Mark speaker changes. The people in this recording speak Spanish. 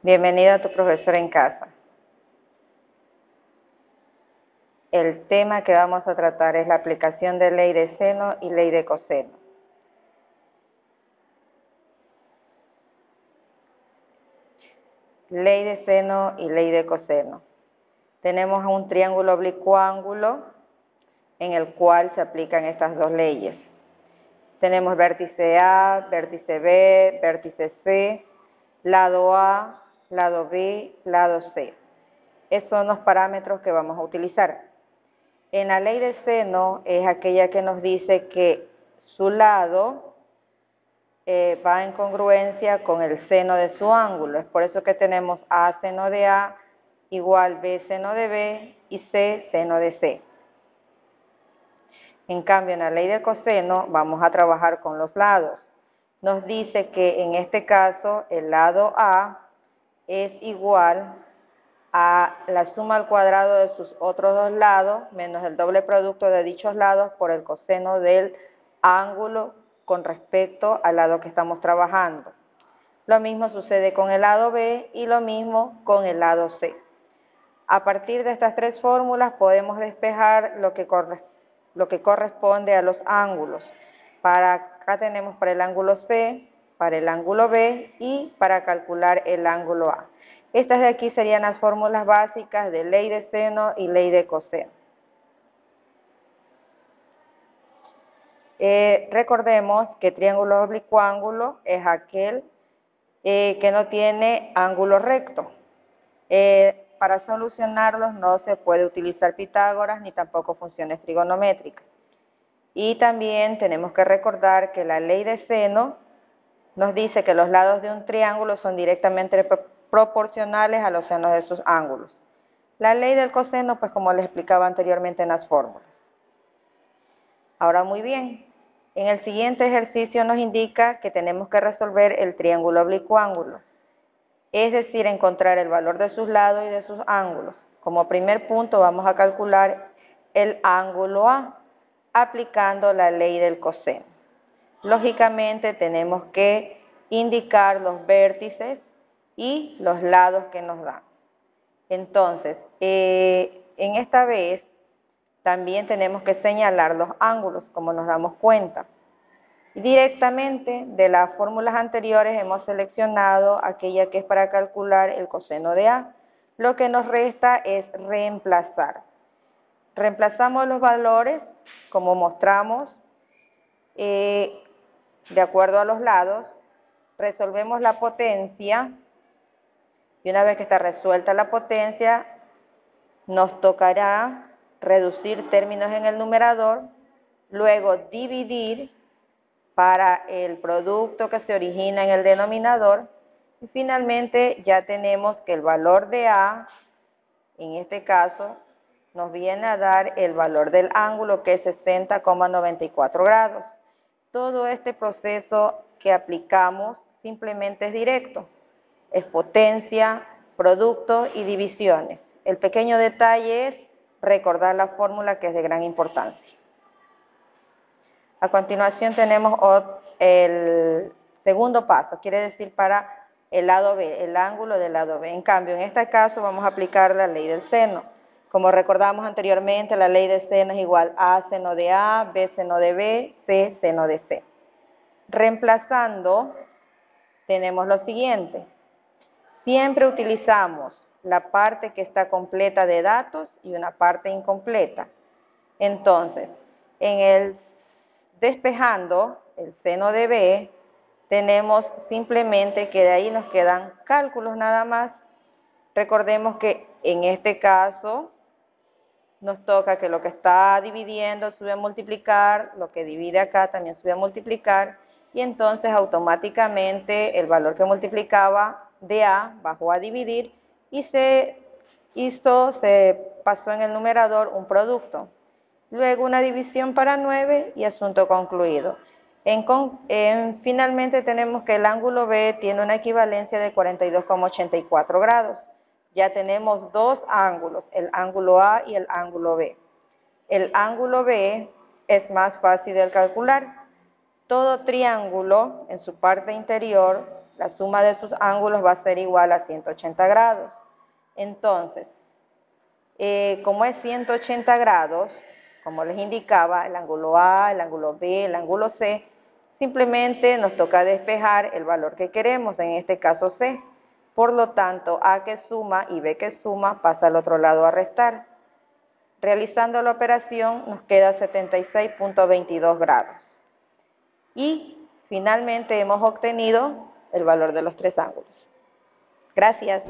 Speaker 1: Bienvenida a tu profesora en casa. El tema que vamos a tratar es la aplicación de ley de seno y ley de coseno. Ley de seno y ley de coseno. Tenemos un triángulo oblicuo-ángulo en el cual se aplican estas dos leyes. Tenemos vértice A, vértice B, vértice C, lado A, lado B, lado C. Esos son los parámetros que vamos a utilizar. En la ley de seno es aquella que nos dice que su lado va en congruencia con el seno de su ángulo. Es por eso que tenemos A seno de A igual B seno de B y C seno de C. En cambio, en la ley del coseno vamos a trabajar con los lados. Nos dice que en este caso el lado A es igual a la suma al cuadrado de sus otros dos lados menos el doble producto de dichos lados por el coseno del ángulo con respecto al lado que estamos trabajando. Lo mismo sucede con el lado B y lo mismo con el lado C. A partir de estas tres fórmulas podemos despejar lo que corresponde a los ángulos. Acá tenemos para el ángulo C, para el ángulo B y para calcular el ángulo A. Estas de aquí serían las fórmulas básicas de ley de seno y ley de coseno. Recordemos que triángulo oblicuo-ángulo es aquel que no tiene ángulo recto. Para solucionarlos no se puede utilizar Pitágoras ni tampoco funciones trigonométricas. Y también tenemos que recordar que la ley de seno nos dice que los lados de un triángulo son directamente proporcionales a los senos de sus ángulos. La ley del coseno, pues como les explicaba anteriormente en las fórmulas. Ahora muy bien, en el siguiente ejercicio nos indica que tenemos que resolver el triángulo oblicuo-ángulo. Es decir, encontrar el valor de sus lados y de sus ángulos. Como primer punto vamos a calcular el ángulo A, aplicando la ley del coseno. Lógicamente tenemos que indicar los vértices y los lados que nos dan. Entonces, en esta vez también tenemos que señalar los ángulos, como nos damos cuenta. Directamente de las fórmulas anteriores hemos seleccionado aquella que es para calcular el coseno de A. Lo que nos resta es reemplazar. Reemplazamos los valores, como mostramos, de acuerdo a los lados. Resolvemos la potencia y una vez que está resuelta la potencia, nos tocará reducir términos en el numerador, luego dividir para el producto que se origina en el denominador y finalmente ya tenemos que el valor de A, en este caso, nos viene a dar el valor del ángulo que es 60,94 grados. Todo este proceso que aplicamos simplemente es directo, es potencia, producto y divisiones. El pequeño detalle es recordar la fórmula que es de gran importancia. A continuación tenemos el segundo paso, quiere decir para el lado B, el ángulo del lado B. En cambio, en este caso vamos a aplicar la ley del seno. Como recordamos anteriormente, la ley del seno es igual a seno de A, B seno de B, C seno de C. Reemplazando, tenemos lo siguiente. Siempre utilizamos la parte que está completa de datos y una parte incompleta. Entonces, en el despejando el seno de B, tenemos simplemente que de ahí nos quedan cálculos nada más. Recordemos que en este caso nos toca que lo que está dividiendo sube a multiplicar, lo que divide acá también sube a multiplicar, y entonces automáticamente el valor que multiplicaba de A bajó a dividir y se pasó en el numerador un producto. Luego una división para 9 y asunto concluido. Finalmente tenemos que el ángulo B tiene una equivalencia de 42,84 grados. Ya tenemos dos ángulos, el ángulo A y el ángulo B. El ángulo B es más fácil de calcular. Todo triángulo en su parte interior la suma de sus ángulos va a ser igual a 180 grados. Entonces, como es 180 grados, como les indicaba, el ángulo A, el ángulo B, el ángulo C, simplemente nos toca despejar el valor que queremos, en este caso C. Por lo tanto, A que suma y B que suma pasa al otro lado a restar. Realizando la operación nos queda 76.22 grados. Y finalmente hemos obtenido el valor de los tres ángulos. Gracias.